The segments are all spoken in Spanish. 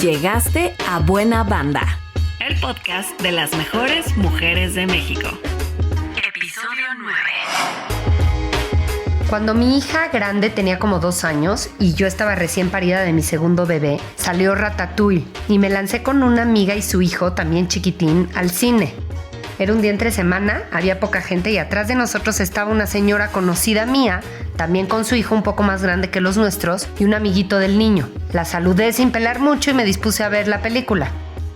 Llegaste a Buena Banda, el podcast de las mejores mujeres de México. Episodio 9. Cuando mi hija grande tenía como 2 años y yo estaba recién parida de mi segundo bebé, salió Ratatouille y me lancé con una amiga y su hijo, también chiquitín, al cine. Era un día entre semana, había poca gente y atrás de nosotros estaba una señora conocida mía, también con su hijo un poco más grande que los nuestros y un amiguito del niño. La saludé sin pelar mucho y me dispuse a ver la película.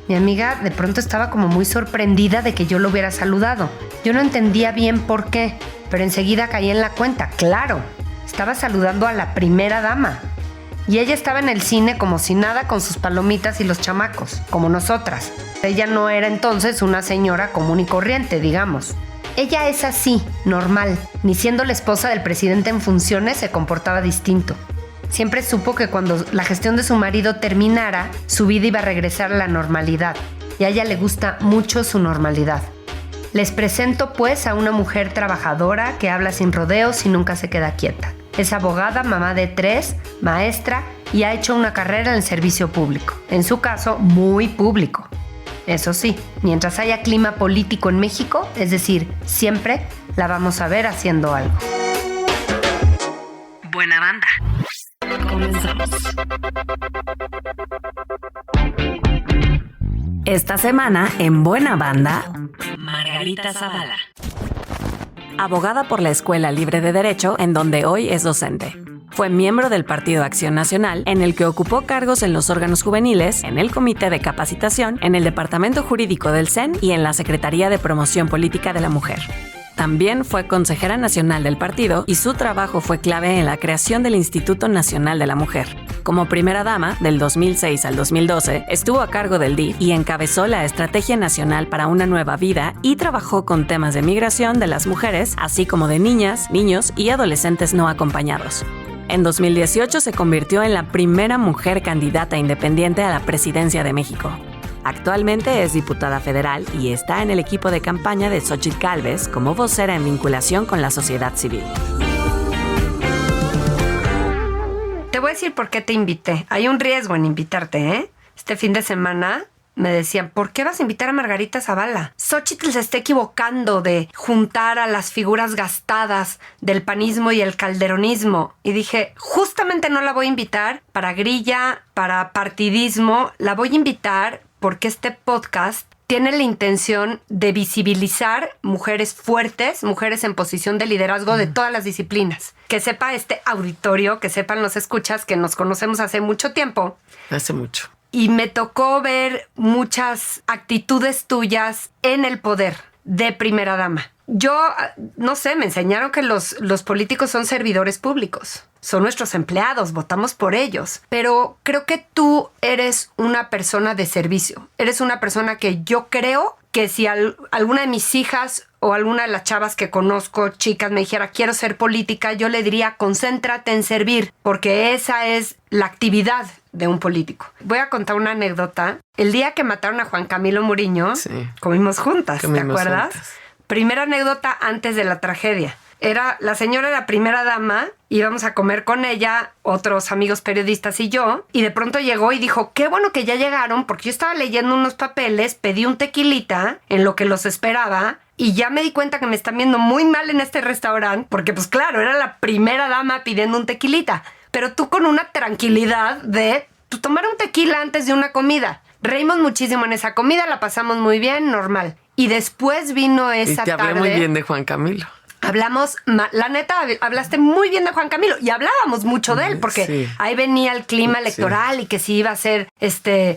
Mi amiga de pronto estaba como muy sorprendida de que yo lo hubiera saludado. Yo no entendía bien por qué, pero enseguida caí en la cuenta. Claro, estaba saludando a la primera dama. Y ella estaba en el cine como si nada con sus palomitas y los chamacos, como nosotras. Ella no era entonces una señora común y corriente, digamos. Ella es así, normal. Ni siendo la esposa del presidente en funciones se comportaba distinto. Siempre supo que cuando la gestión de su marido terminara, su vida iba a regresar a la normalidad. Y a ella le gusta mucho su normalidad. Les presento pues a una mujer trabajadora que habla sin rodeos y nunca se queda quieta. Es abogada, mamá de 3, maestra y ha hecho una carrera en el servicio público. En su caso, muy público. Eso sí, mientras haya clima político en México, es decir, siempre la vamos a ver haciendo algo. Buena Banda. Comenzamos. Esta semana en Buena Banda, Margarita Zavala. Abogada por la Escuela Libre de Derecho, en donde hoy es docente. Fue miembro del Partido Acción Nacional, en el que ocupó cargos en los órganos juveniles, en el Comité de Capacitación, en el Departamento Jurídico del CEN y en la Secretaría de Promoción Política de la Mujer. También fue consejera nacional del partido y su trabajo fue clave en la creación del Instituto Nacional de la Mujer. Como primera dama, del 2006 al 2012, estuvo a cargo del DIF y encabezó la Estrategia Nacional para una Nueva Vida y trabajó con temas de migración de las mujeres, así como de niñas, niños y adolescentes no acompañados. En 2018 se convirtió en la primera mujer candidata independiente a la presidencia de México. Actualmente es diputada federal y está en el equipo de campaña de Xóchitl Gálvez como vocera en vinculación con la sociedad civil. Te voy a decir por qué te invité. Hay un riesgo en invitarte, ¿eh? Este fin de semana me decían, ¿por qué vas a invitar a Margarita Zavala? Xóchitl se está equivocando de juntar a las figuras gastadas del panismo y el calderonismo. Y dije, justamente no la voy a invitar para grilla, para partidismo. La voy a invitar porque este podcast tiene la intención de visibilizar mujeres fuertes, mujeres en posición de liderazgo de todas las disciplinas. Que sepa este auditorio, que sepan los escuchas que nos conocemos hace mucho tiempo. Hace mucho. Y me tocó ver muchas actitudes tuyas en el poder de primera dama. Yo, no sé, me enseñaron que los políticos son servidores públicos. Son nuestros empleados, votamos por ellos. Pero creo que tú eres una persona de servicio. Eres una persona que yo creo que si alguna de mis hijas o alguna de las chavas que conozco, chicas, me dijera quiero ser política, yo le diría concéntrate en servir, porque esa es la actividad de un político. Voy a contar una anécdota. El día que mataron a Juan Camilo Muriño, sí, comimos juntas, ¿te acuerdas? Juntas. Primera anécdota antes de la tragedia. La señora era primera dama, íbamos a comer con ella, otros amigos periodistas y yo, y de pronto llegó y dijo, qué bueno que ya llegaron, porque yo estaba leyendo unos papeles, pedí un tequilita en lo que los esperaba, y ya me di cuenta que me están viendo muy mal en este restaurante, porque pues claro, era la primera dama pidiendo un tequilita, pero tú con una tranquilidad de tomar un tequila antes de una comida. Reímos muchísimo en esa comida, la pasamos muy bien, normal. Y después vino esa tarde. Y te hablé muy bien de Juan Camilo. Hablamos, la neta, hablaste muy bien de Juan Camilo y hablábamos mucho de él porque sí, ahí venía el clima electoral y que si iba a ser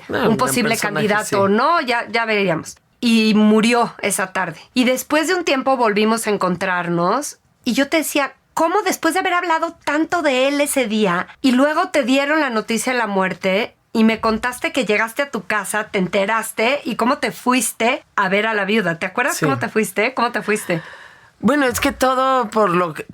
un posible candidato o no, ya veríamos. Y murió esa tarde. Y después de un tiempo volvimos a encontrarnos y yo te decía, ¿cómo después de haber hablado tanto de él ese día y luego te dieron la noticia de la muerte y me contaste que llegaste a tu casa, te enteraste y cómo te fuiste a ver a la viuda? ¿Te acuerdas cómo te fuiste? ¿Cómo te fuiste? Bueno, es que todo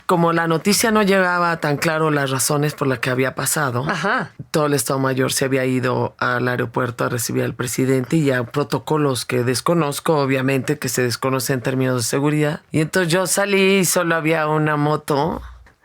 como la noticia no llegaba tan claro las razones por las que había pasado. Ajá. Todo el Estado Mayor se había ido al aeropuerto a recibir al presidente y a protocolos que desconozco, obviamente, que se desconocen en términos de seguridad. Y entonces yo salí y solo había una moto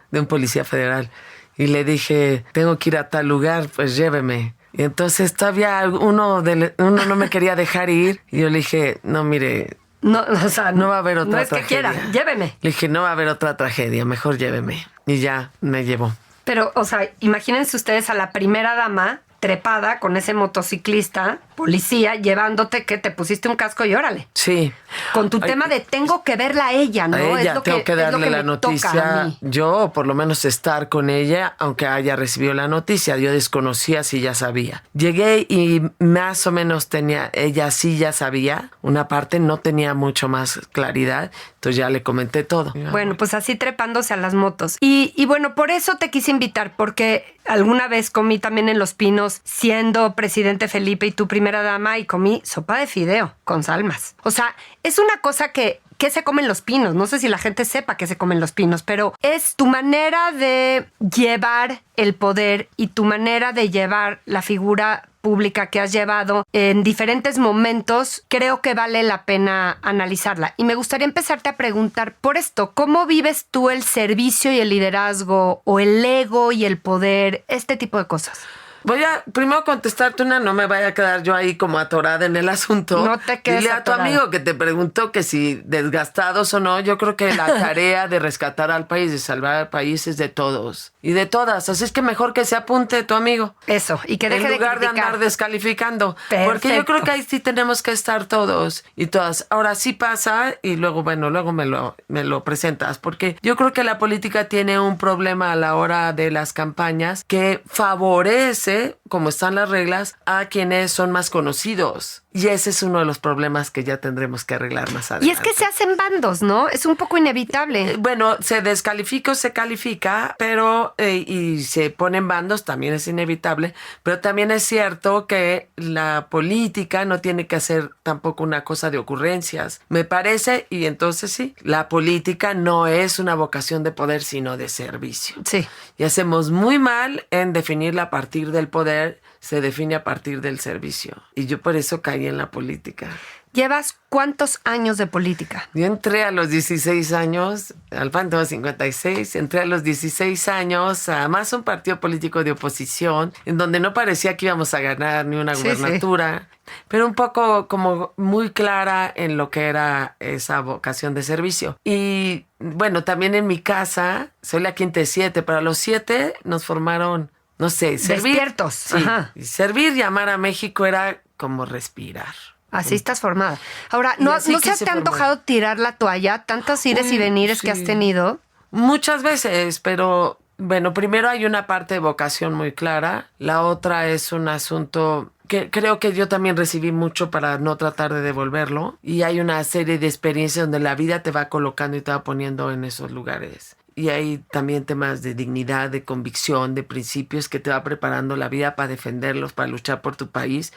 de un policía federal. Y le dije, tengo que ir a tal lugar, pues lléveme. Y entonces todavía uno no me quería dejar ir. Y yo le dije, no, mire... No, o sea, no va a haber otra no es tragedia. Que quiera, lléveme. Le dije, no va a haber otra tragedia, mejor lléveme. Y ya me llevó. Pero, o sea, imagínense ustedes a la primera dama trepada con ese motociclista, policía, llevándote que te pusiste un casco y órale. Sí. Con tu tema de tengo que verla a ella, ¿no? A ella tengo que darle la noticia. Yo, por lo menos, estar con ella, aunque haya recibido la noticia. Yo desconocía si ya sabía. Llegué y más o menos ella sí ya sabía. Una parte no tenía mucho más claridad. Entonces ya le comenté todo. Bueno, pues así trepándose a las motos. Y bueno, por eso te quise invitar, porque alguna vez comí también en Los Pinos, siendo presidente Felipe y tú primera dama, y comí sopa de fideo con salmas. O sea, es una cosa que se come en Los Pinos. No sé si la gente sepa que se come en Los Pinos, pero es tu manera de llevar el poder y tu manera de llevar la figura pública que has llevado en diferentes momentos. Creo que vale la pena analizarla. Y me gustaría empezarte a preguntar por esto. ¿Cómo vives tú el servicio y el liderazgo, o el ego y el poder, este tipo de cosas? Voy a primero contestarte una, no me vaya a quedar yo ahí como atorada en el asunto. No te quedes Dile a tu atorada. amigo que te preguntó que si desgastados o no. Yo creo que la tarea de rescatar al país, de salvar al país, es de todos y de todas. Así es que mejor que se apunte tu amigo. Eso, y que deje de criticar. En lugar de andar descalificando. Perfecto. Porque yo creo que ahí sí tenemos que estar todos y todas. Ahora sí pasa y luego, bueno, luego me lo presentas. Porque yo creo que la política tiene un problema a la hora de las campañas que favorece, como están las reglas, a quienes son más conocidos. Y ese es uno de los problemas que ya tendremos que arreglar más adelante. Y es que se hacen bandos, ¿no? Es un poco inevitable. Bueno, se descalifica o se califica, pero y se ponen bandos, también es inevitable. Pero también es cierto que la política no tiene que ser tampoco una cosa de ocurrencias, me parece. Y entonces sí, la política no es una vocación de poder, sino de servicio. Sí. Y hacemos muy mal en definirla a partir del poder. Se define a partir del servicio. Y yo por eso caí en la política. ¿Llevas cuántos años de política? Yo entré a los 16 años, al PAN tengo 56, entré a los 16 años a más un partido político de oposición, en donde no parecía que íbamos a ganar ni una gubernatura, pero un poco como muy clara en lo que era esa vocación de servicio. Y bueno, también en mi casa, soy la quinta de 7, para los 7 nos formaron... No sé, servir. Despiertos. Sí, Ajá. Servir y amar a México era como respirar. Así estás formada. Ahora, ¿no se te ha antojado tirar la toalla? Tantos ires y venires que has tenido. Muchas veces, pero bueno, primero hay una parte de vocación muy clara. La otra es un asunto que creo que yo también recibí mucho para no tratar de devolverlo. Y hay una serie de experiencias donde la vida te va colocando y te va poniendo en esos lugares. Y hay también temas de dignidad, de convicción, de principios que te va preparando la vida para defenderlos, para luchar por tu país.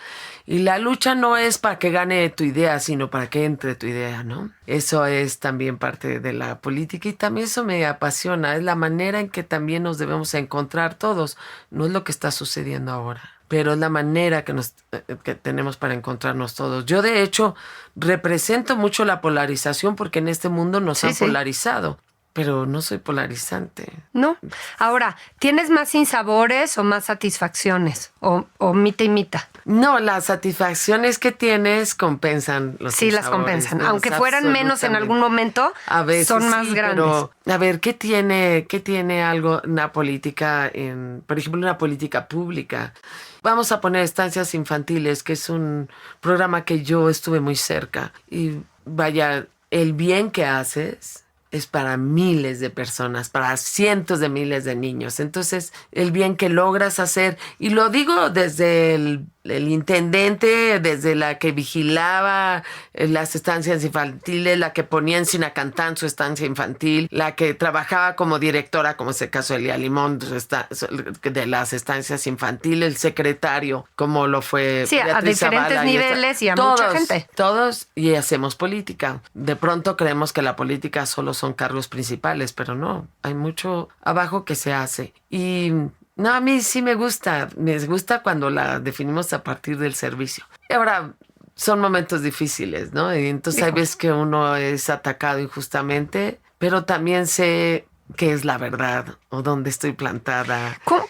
Y la lucha no es para que gane tu idea, sino para que entre tu idea, ¿no? Eso es también parte de la política y también eso me apasiona. Es la manera en que también nos debemos encontrar todos. No es lo que está sucediendo ahora, pero es la manera que tenemos para encontrarnos todos. Yo, de hecho, represento mucho la polarización porque en este mundo nos han polarizado. Pero no soy polarizante. No. Ahora, ¿tienes más sinsabores o más satisfacciones? ¿O mita y mita? No, las satisfacciones que tienes compensan los Sí, sinsabores, las compensan. ¿no? Aunque fueran menos en algún momento, a veces son más grandes. Pero, a ver, ¿qué tiene algo una política, por ejemplo, una política pública? Vamos a poner Estancias Infantiles, que es un programa que yo estuve muy cerca. Y vaya, el bien que haces es para miles de personas, para cientos de miles de niños. Entonces, el bien que logras hacer, y lo digo desde el intendente, desde la que vigilaba las estancias infantiles, la que ponía en Sinacantán su estancia infantil, la que trabajaba como directora, como es el caso de Elia Limón, de las estancias infantiles, el secretario, como lo fue sí, Beatriz a diferentes Zavala, niveles y a mucha gente. Todos, y hacemos política. De pronto creemos que la política solo son cargos principales, pero no, hay mucho abajo que se hace. Y no, a mí sí me gusta cuando la definimos a partir del servicio. Ahora, son momentos difíciles, ¿no? Y entonces hay veces que uno es atacado injustamente, pero también sé qué es la verdad o dónde estoy plantada. ¿Cómo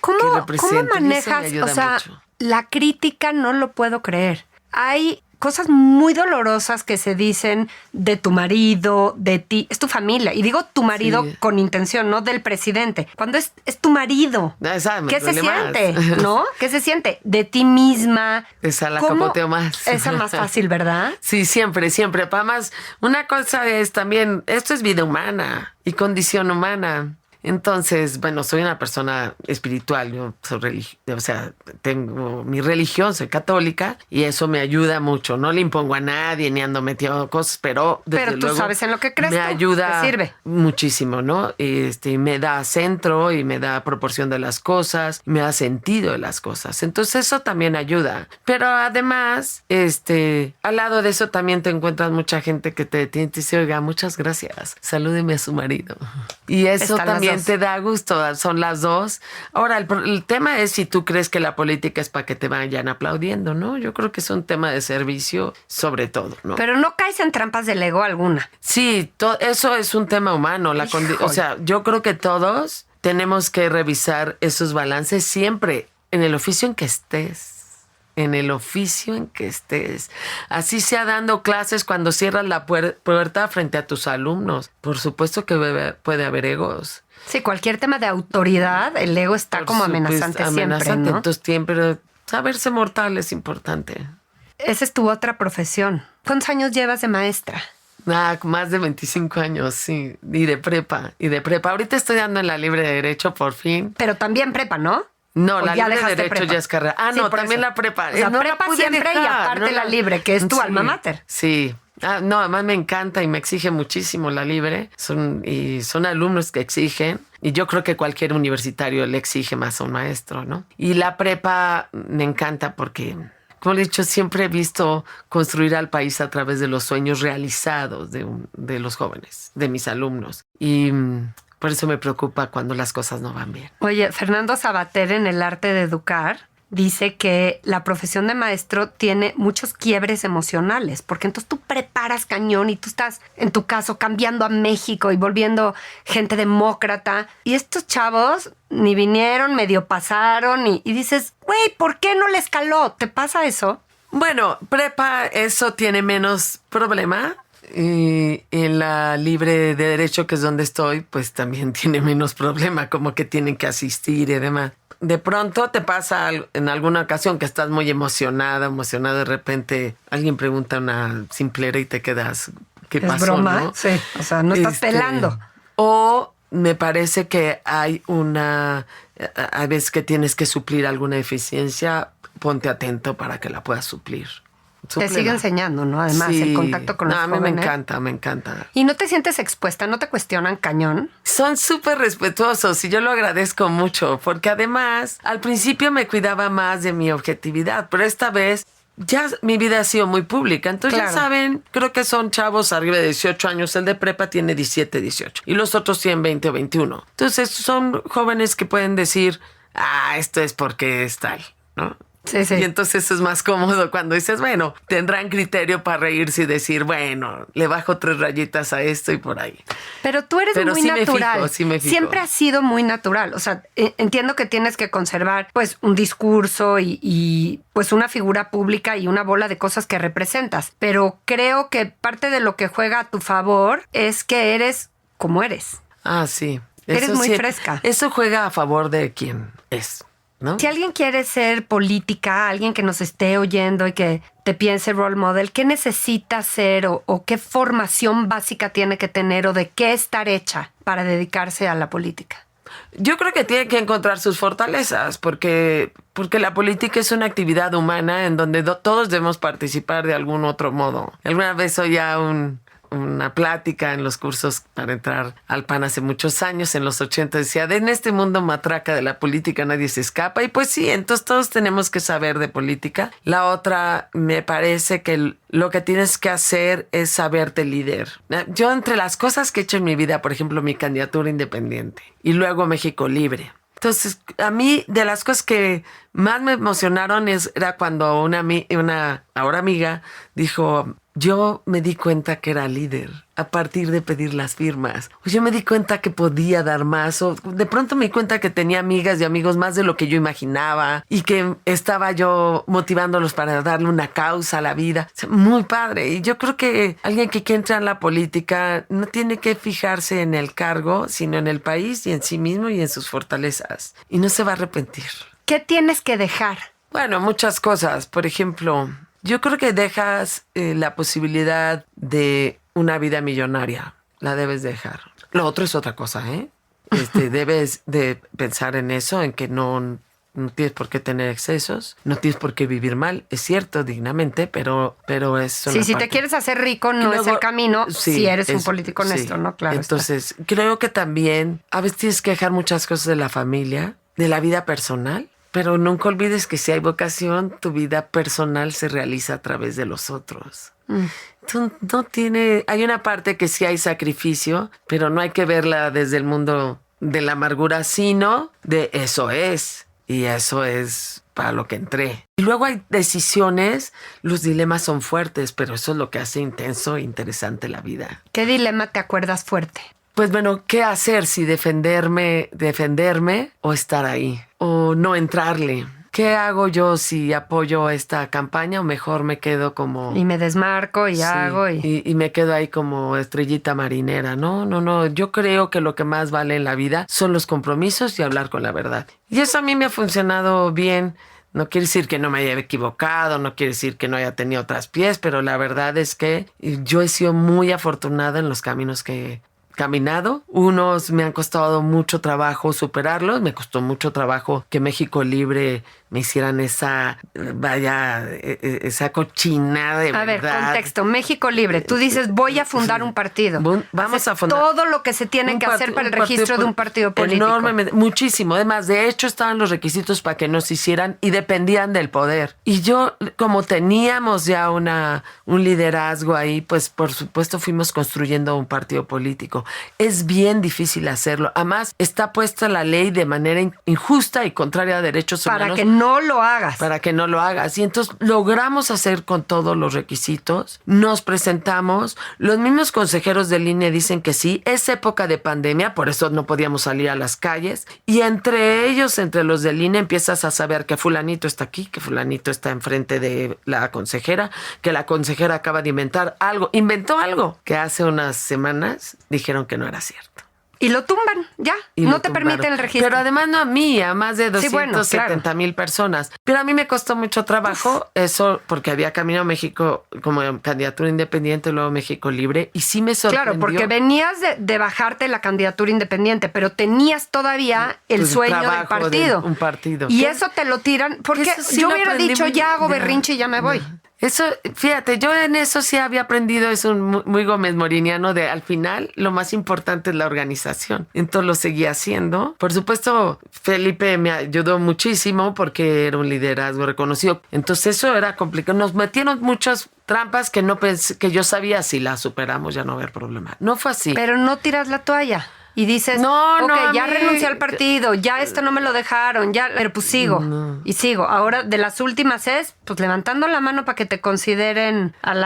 manejas? O sea, mucho. La crítica no lo puedo creer. Hay cosas muy dolorosas que se dicen de tu marido, de ti. Es tu familia. Y digo tu marido con intención, no del presidente. Cuando es tu marido. ¿Qué se siente? ¿No? ¿Qué se siente? De ti misma. Esa la capoteo más. Esa más fácil, ¿verdad? Sí, siempre. Además, una cosa es también, esto es vida humana y condición humana. Entonces, bueno, soy una persona espiritual, yo soy tengo mi religión, soy católica y eso me ayuda mucho. No le impongo a nadie ni ando metiendo cosas, pero desde tú luego sabes en lo que crees. Me ayuda, te sirve muchísimo, ¿no? Me da centro y me da proporción de las cosas, me da sentido de las cosas. Entonces eso también ayuda. Pero además, al lado de eso también te encuentras mucha gente que te dice, oiga, muchas gracias, salúdeme a su marido. Y eso también te da gusto, son las dos. Ahora, el tema es si tú crees que la política es para que te vayan aplaudiendo, ¿no? Yo creo que es un tema de servicio sobre todo, ¿no? Pero no caes en trampas del ego alguna. Sí, eso es un tema humano. O sea, yo creo que todos tenemos que revisar esos balances siempre en el oficio en que estés. En el oficio en que estés. Así sea dando clases cuando cierras la puerta frente a tus alumnos. Por supuesto que puede haber egos. Sí, cualquier tema de autoridad, el ego está como amenazante siempre, ¿no? Entonces siempre saberse mortal es importante. Esa es tu otra profesión. ¿Cuántos años llevas de maestra? Más de 25 años, sí. Y de prepa. Ahorita estoy dando en la Libre de Derecho, por fin. Pero también prepa, ¿no? No, la Libre de Derecho prepa? Ya es carrera. Sí, no, también la prepa. O sea, no prepa siempre y aparte la Libre, que es tu alma mater. Sí. No, además me encanta y me exige muchísimo la Libre. Son alumnos que exigen. Y yo creo que cualquier universitario le exige más a un maestro, ¿no? Y la prepa me encanta porque, como he dicho, siempre he visto construir al país a través de los sueños realizados de los jóvenes, de mis alumnos. Y por eso me preocupa cuando las cosas no van bien. Oye, Fernando Sabater, en El arte de educar, dice que la profesión de maestro tiene muchos quiebres emocionales, porque entonces tú preparas cañón y tú estás, en tu caso, cambiando a México y volviendo gente demócrata. Y estos chavos ni vinieron, medio pasaron y dices, güey, ¿por qué no les caló? ¿Te pasa eso? Bueno, prepa, eso tiene menos problema. Y en la Libre de Derecho, que es donde estoy, pues también tiene menos problema, como que tienen que asistir y demás. De pronto te pasa en alguna ocasión que estás muy emocionado, de repente alguien pregunta una simplera y te quedas, ¿qué pasó? Es broma, ¿no? Sí, o sea, no estás pelando. O me parece que hay veces que tienes que suplir alguna deficiencia, ponte atento para que la puedas suplir. Te sigue enseñando, ¿no? Además, sí. El contacto con los jóvenes. A mí me encanta. ¿Y no te sientes expuesta? ¿No te cuestionan cañón? Son súper respetuosos y yo lo agradezco mucho, porque además al principio me cuidaba más de mi objetividad, pero esta vez ya mi vida ha sido muy pública. Entonces ya saben, creo que son chavos arriba de 18 años. El de prepa tiene 17, 18 y los otros tienen 20 o 21. Entonces son jóvenes que pueden decir, esto es porque es tal, ¿no? Sí. Y entonces eso es más cómodo cuando dices, bueno, tendrán criterio para reírse y decir, bueno, le bajo 3 rayitas a esto y por ahí. Pero tú eres muy natural. Sí me fijo. Siempre has sido muy natural. O sea, entiendo que tienes que conservar pues un discurso y pues una figura pública y una bola de cosas que representas. Pero creo que parte de lo que juega a tu favor es que eres como eres. Sí. Eres muy fresca. Eso juega a favor de quien es, ¿no? Si alguien quiere ser política, alguien que nos esté oyendo y que te piense role model, ¿qué necesita ser o qué formación básica tiene que tener o de qué estar hecha para dedicarse a la política? Yo creo que tiene que encontrar sus fortalezas porque la política es una actividad humana en donde todos debemos participar de algún otro modo. Alguna vez oía una plática en los cursos para entrar al PAN hace muchos años, en los 80, decía, en este mundo matraca de la política nadie se escapa. Y pues sí, entonces todos tenemos que saber de política. La otra, me parece que lo que tienes que hacer es saberte líder. Yo, entre las cosas que he hecho en mi vida, por ejemplo, mi candidatura independiente y luego México Libre. Entonces, a mí, de las cosas que más me emocionaron era cuando una ahora amiga dijo, yo me di cuenta que era líder. a partir de pedir las firmas. Yo me di cuenta que podía dar más, o de pronto me di cuenta que tenía amigas y amigos más de lo que yo imaginaba y que estaba yo motivándolos para darle una causa a la vida. O sea, muy padre. Y yo creo que alguien que quiere entrar en la política no tiene que fijarse en el cargo, sino en el país y en sí mismo y en sus fortalezas. Y no se va a arrepentir. ¿Qué tienes que dejar? Bueno, muchas cosas. Por ejemplo, yo creo que dejas la posibilidad de una vida millonaria. La debes dejar. Lo otro es otra cosa, ¿eh? Debes de pensar en eso, en que no tienes por qué tener excesos, no tienes por qué vivir mal. Es cierto, dignamente, pero es una Sí, si parte. te quieres hacer rico no Luego, es el camino si eres un político sí. honesto, ¿no? Claro. Entonces, creo que también a veces tienes que dejar muchas cosas de la familia, de la vida personal, pero nunca olvides que si hay vocación, tu vida personal se realiza a través de los otros. Hay una parte que sí hay sacrificio, pero no hay que verla desde el mundo de la amargura, sino de eso es. Y eso es para lo que entré. Y luego hay decisiones, los dilemas son fuertes, pero eso es lo que hace intenso e interesante la vida. ¿Qué dilema te acuerdas fuerte? Pues bueno, ¿qué hacer? Si defenderme o estar ahí o no entrarle. ¿Qué hago yo si apoyo esta campaña o mejor me quedo como... Y me desmarco y hago y me quedo ahí como estrellita marinera. No. Yo creo que lo que más vale en la vida son los compromisos y hablar con la verdad. Y eso a mí me ha funcionado bien. No quiere decir que no me haya equivocado, no quiere decir que no haya tenido traspiés, pero la verdad es que yo he sido muy afortunada en los caminos que he caminado. Unos me han costado mucho trabajo superarlos. Me costó mucho trabajo que México Libre me hicieran esa cochinada de verdad. A ver, contexto. México Libre. Tú dices, voy a fundar un partido. Vamos a fundar todo lo que se tiene que hacer para el registro de un partido político. Enormemente, muchísimo. Además, de hecho, estaban los requisitos para que nos hicieran y dependían del poder. Y yo, como teníamos ya un liderazgo ahí, pues por supuesto fuimos construyendo un partido político. Es bien difícil hacerlo. Además, está puesta la ley de manera injusta y contraria a derechos humanos. Para que no lo hagas. Para que no lo hagas. Y entonces logramos hacer con todos los requisitos. Nos presentamos. Los mismos consejeros del INE dicen que sí. Es época de pandemia, por eso no podíamos salir a las calles. Y entre ellos, entre los del INE, empiezas a saber que fulanito está aquí, que fulanito está enfrente de la consejera, que la consejera acaba de inventó algo que hace unas semanas dijeron que no era cierto. Y lo tumban, ya. No te permiten el registro. Pero además no a mí, a más de 270,000 personas. Pero a mí me costó mucho trabajo eso, porque había Camino a México como candidatura independiente, luego México Libre, y sí me sorprendió. Claro, porque venías de bajarte la candidatura independiente, pero tenías todavía el sueño del partido. Un partido. Y eso te lo tiran, porque yo hubiera dicho, ya hago berrinche y ya me voy. Eso, fíjate, yo en eso sí había aprendido, es muy Gómez Moriniano, de al final lo más importante es la organización. Entonces lo seguí haciendo. Por supuesto, Felipe me ayudó muchísimo porque era un liderazgo reconocido. Entonces eso era complicado. Nos metieron muchas trampas que no pensé, que yo sabía si las superamos ya no haber problema. No fue así. Pero no tiras la toalla. Y dices, ya renuncié al partido, ya esto no me lo dejaron, pero pues sigo, y sigo. Ahora, de las últimas es, pues levantando la mano para que te consideren al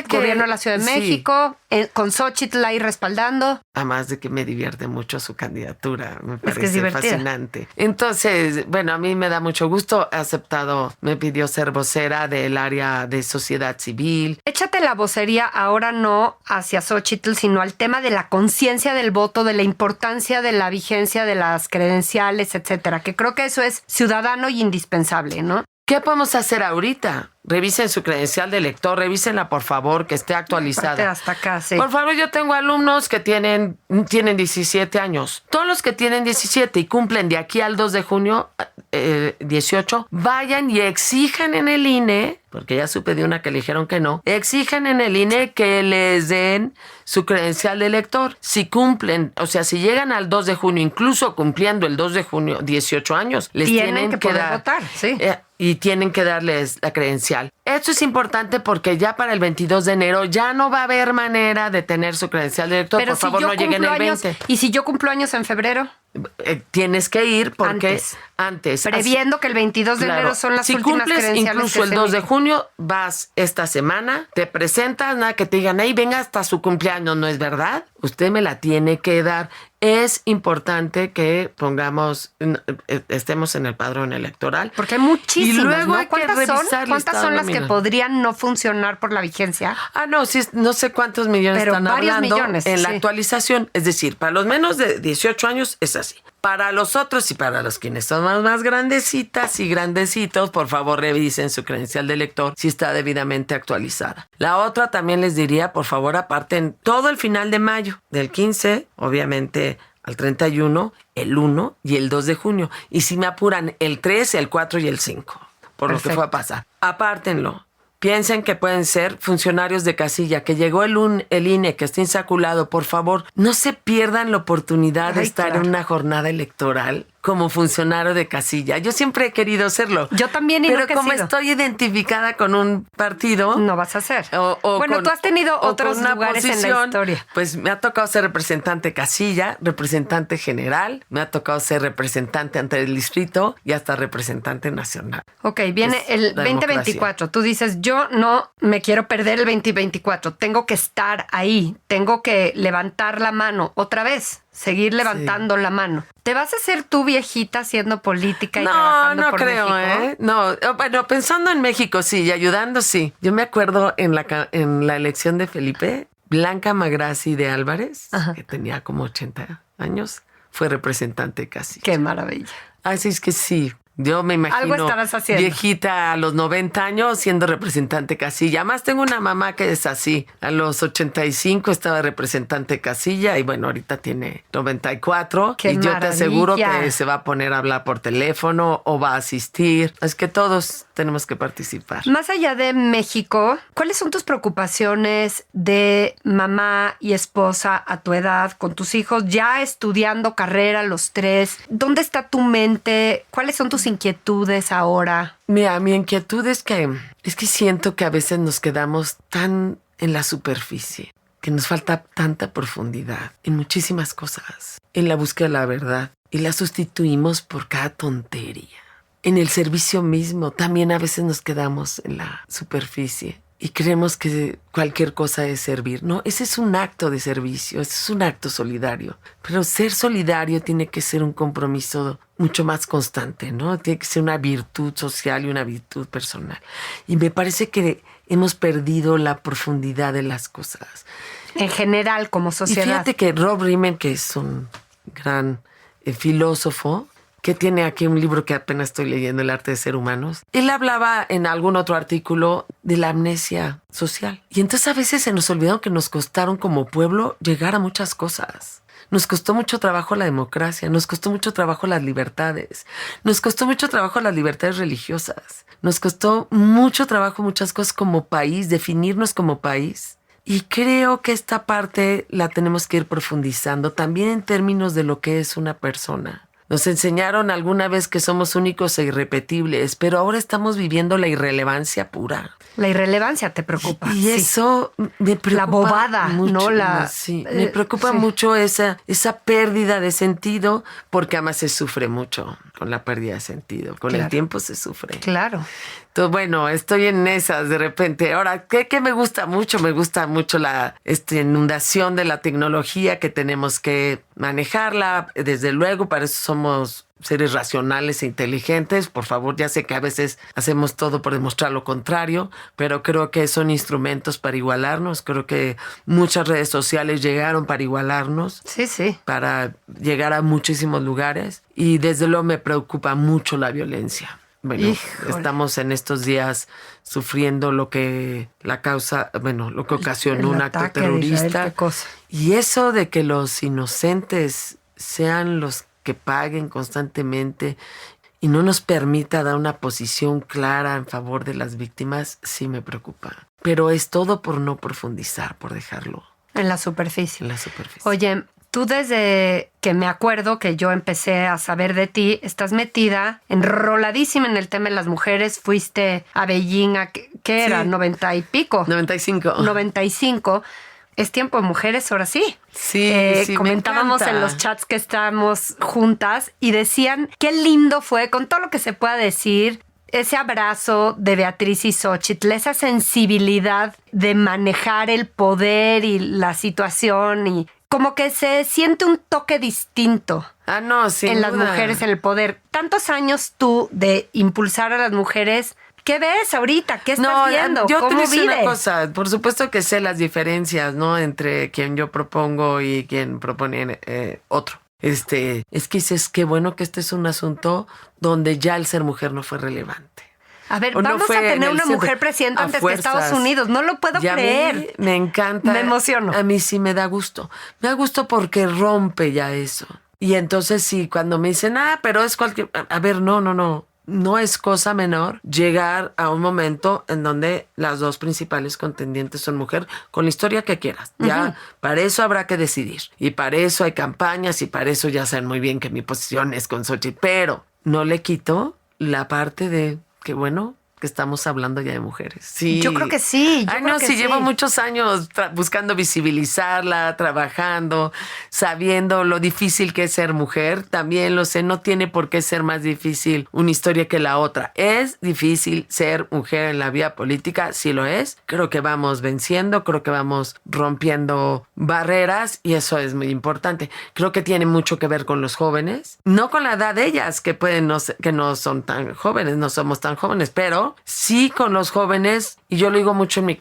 gobierno de la Ciudad de México, con Xóchitl ahí respaldando. Además de que me divierte mucho su candidatura, me parece fascinante. Entonces, bueno, a mí me da mucho gusto, he aceptado, me pidió ser vocera del área de sociedad civil. Échate la vocería ahora no hacia Xóchitl, sino al tema de la conciencia del voto, de la importancia de la vigencia de las credenciales, etcétera, que creo que eso es ciudadano y indispensable, ¿no? ¿Qué podemos hacer ahorita? Revisen su credencial de elector, revísenla por favor, que esté actualizada. Hasta acá, sí. Por favor, yo tengo alumnos que tienen 17 años. Todos los que tienen 17 y cumplen de aquí al 2 de junio, 18, vayan y exijan en el INE, porque ya supe de una que le dijeron que no, exijan en el INE que les den su credencial de elector. Si cumplen, o sea, si llegan al 2 de junio, incluso cumpliendo el 2 de junio, 18 años, les tienen que poder dar, votar, sí. Y tienen que darles la credencial. Esto es importante porque ya para el 22 de enero ya no va a haber manera de tener su credencial de elector. Pero por favor, no lleguen el 20. ¿Y si yo cumplo años en febrero? Tienes que ir porque antes. Previendo que el 22 de enero son las últimas credenciales. Si cumples incluso el 2 de junio, vas esta semana, te presentas, nada que te digan, venga hasta su cumpleaños, ¿no es verdad? Usted me la tiene que dar. Es importante que estemos en el padrón electoral. Porque hay muchísimas, y luego ¿no? hay que revisar ¿Cuántas son las que podrían no funcionar por la vigencia? No, sí, no sé cuántos millones pero están varios hablando millones, en la actualización. Es decir, para los menos de 18 años es así. Para los otros y para los quienes son más grandecitas y grandecitos, por favor revisen su credencial de elector si está debidamente actualizada. La otra también les diría, por favor, aparten todo el final de mayo, del 15, obviamente al 31, el 1 y el 2 de junio. Y si me apuran, el 3, el 4 y el 5, por lo que fue a pasar. Apártenlo. Piensen que pueden ser funcionarios de casilla, que llegó el INE, que está insaculado. Por favor, no se pierdan la oportunidad de estar en una jornada electoral como funcionario de casilla. Yo siempre he querido serlo. Yo también, pero como estoy identificada con un partido... No vas a ser. Bueno, tú has tenido otros lugares en la historia. Pues me ha tocado ser representante casilla, representante general, me ha tocado ser representante ante el distrito y hasta representante nacional. Ok, viene el 2024. Tú dices, yo no me quiero perder el 2024. Tengo que estar ahí. Tengo que levantar la mano otra vez. Seguir levantando la mano. ¿Te vas a hacer tú viejita haciendo política y trabajando por México? No creo, ¿eh? No, bueno, pensando en México, sí, y ayudando, sí. Yo me acuerdo en la elección de Felipe, Blanca Magrassi de Álvarez, que tenía como 80 años, fue representante casi. ¡Qué maravilla! Así es que sí. Yo me imagino algo estarás haciendo. Viejita a los 90 años siendo representante casilla. Además tengo una mamá que es así. A los 85 estaba representante casilla y bueno, ahorita tiene 94. ¡Qué y maravilla! Yo te aseguro que se va a poner a hablar por teléfono o va a asistir. Es que todos tenemos que participar. Más allá de México, ¿cuáles son tus preocupaciones de mamá y esposa a tu edad, con tus hijos ya estudiando carrera los tres? ¿Dónde está tu mente? ¿Cuáles son tus inquietudes ahora? Mira, mi inquietud es que siento que a veces nos quedamos tan en la superficie, que nos falta tanta profundidad en muchísimas cosas, en la búsqueda de la verdad, y la sustituimos por cada tontería. En el servicio mismo también a veces nos quedamos en la superficie y creemos que cualquier cosa es servir. No, ese es un acto de servicio, ese es un acto solidario. Pero ser solidario tiene que ser un compromiso mucho más constante, ¿no? Tiene que ser una virtud social y una virtud personal. Y me parece que hemos perdido la profundidad de las cosas. En general, como sociedad. Y fíjate que Rob Riemann, que es un gran filósofo, que tiene aquí un libro que apenas estoy leyendo, El arte de ser humanos. Él hablaba en algún otro artículo de la amnesia social. Y entonces a veces se nos olvidó que nos costaron como pueblo llegar a muchas cosas. Nos costó mucho trabajo la democracia, nos costó mucho trabajo las libertades, nos costó mucho trabajo las libertades religiosas, nos costó mucho trabajo muchas cosas como país, definirnos como país. Y creo que esta parte la tenemos que ir profundizando también en términos de lo que es una persona. Nos enseñaron alguna vez que somos únicos e irrepetibles, pero ahora estamos viviendo la irrelevancia pura. La irrelevancia te preocupa. Y eso me preocupa. La bobada, mucho, ¿no? Me preocupa mucho esa pérdida de sentido, porque además se sufre mucho con la pérdida de sentido. Con el tiempo se sufre. Claro. Entonces, bueno, estoy en esas de repente. Ahora, ¿qué me gusta mucho? Me gusta mucho la inundación de la tecnología, que tenemos que manejarla. Desde luego, para eso somos seres racionales e inteligentes. Por favor, ya sé que a veces hacemos todo por demostrar lo contrario, pero creo que son instrumentos para igualarnos. Creo que muchas redes sociales llegaron para igualarnos. Sí. Para llegar a muchísimos lugares. Y desde luego me preocupa mucho la violencia. Bueno, estamos en estos días sufriendo lo que ocasionó un acto terrorista. Israel, ¿qué cosa? Y eso de que los inocentes sean los que paguen constantemente y no nos permita dar una posición clara en favor de las víctimas, sí me preocupa. Pero es todo por no profundizar, por dejarlo en la superficie. En la superficie. Oye, tú desde que me acuerdo que yo empecé a saber de ti, estás metida, enroladísima en el tema de las mujeres. Fuiste a Beijing, ¿qué era? 90 y pico. 95. 95. Es tiempo de mujeres, ahora sí. Sí, sí, comentábamos en los chats que estábamos juntas y decían qué lindo fue, con todo lo que se pueda decir, ese abrazo de Beatriz y Xóchitl, esa sensibilidad de manejar el poder y la situación y como que se siente un toque distinto. Sin las mujeres en el poder. Tantos años tú de impulsar a las mujeres. ¿Qué ves ahorita? ¿Qué estás viendo? Yo ¿Cómo te voy a decir vives? una cosa. Por supuesto que sé las diferencias, ¿no? Entre quien yo propongo y quien propone otro. Es que dices, qué bueno que este es un asunto donde ya el ser mujer no fue relevante. A ver, vamos a tener una mujer presidenta antes que Estados Unidos. No lo puedo creer. Me encanta. Me emociono. A mí sí me da gusto. Me da gusto porque rompe ya eso. Y entonces sí, cuando me dicen, pero es cualquier... A ver, no. No es cosa menor llegar a un momento en donde las dos principales contendientes son mujer, con la historia que quieras. Ya, para eso habrá que decidir. Y para eso hay campañas y para eso ya saben muy bien que mi posición es con Xóchitl. Pero no le quito la parte de que bueno, que estamos hablando ya de mujeres. Sí. Yo creo que sí. Llevo muchos años buscando visibilizarla, trabajando, sabiendo lo difícil que es ser mujer. También lo sé, no tiene por qué ser más difícil una historia que la otra. Es difícil ser mujer en la vía política, sí lo es. Creo que vamos venciendo, creo que vamos rompiendo barreras y eso es muy importante. Creo que tiene mucho que ver con los jóvenes, no con la edad de ellas, que no son tan jóvenes, no somos tan jóvenes, pero sí con los jóvenes, y yo lo digo mucho en mi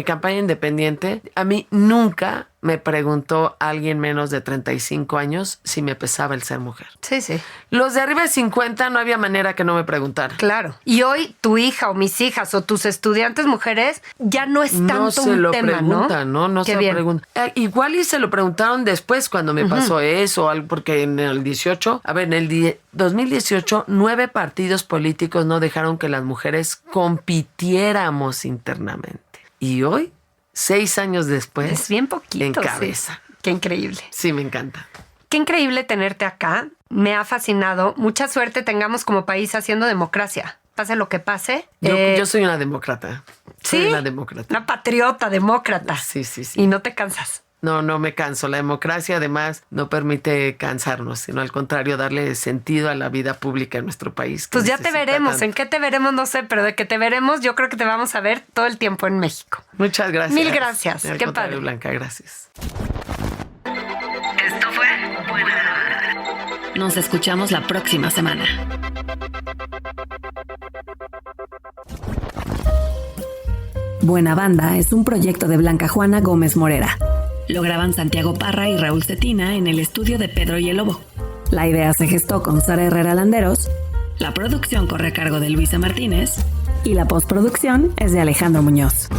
campaña independiente, a mí nunca me preguntó alguien menos de 35 años si me pesaba el ser mujer. Sí. Los de arriba de 50 no había manera que no me preguntaran. Claro. Y hoy tu hija o mis hijas o tus estudiantes mujeres ya no es tanto un tema, ¿no? No se lo preguntan. Igual y se lo preguntaron después cuando me pasó eso, porque en el 2018, 9 partidos políticos no dejaron que las mujeres compitiéramos internamente. Y hoy, 6 años después, es bien poquito, encabeza. Sí. Qué increíble. Sí, me encanta. Qué increíble tenerte acá. Me ha fascinado. Mucha suerte tengamos como país haciendo democracia. Pase lo que pase. Yo soy una demócrata. ¿Sí? Soy una demócrata. Una patriota, demócrata. Sí. Y no te cansas. No me canso. La democracia, además, no permite cansarnos, sino al contrario, darle sentido a la vida pública en nuestro país. Pues ya te veremos. Tanto. ¿En qué te veremos? No sé, pero de que te veremos, yo creo que te vamos a ver todo el tiempo en México. Muchas gracias. Mil gracias. Qué padre. Blanca, gracias. Esto fue Buena Banda. Nos escuchamos la próxima semana. Buena Banda es un proyecto de Blanca Juana Gómez Morera. Lo graban Santiago Parra y Raúl Cetina en el estudio de Pedro y el Lobo. La idea se gestó con Sara Herrera Landeros, la producción corre a cargo de Luisa Martínez y la postproducción es de Alejandro Muñoz.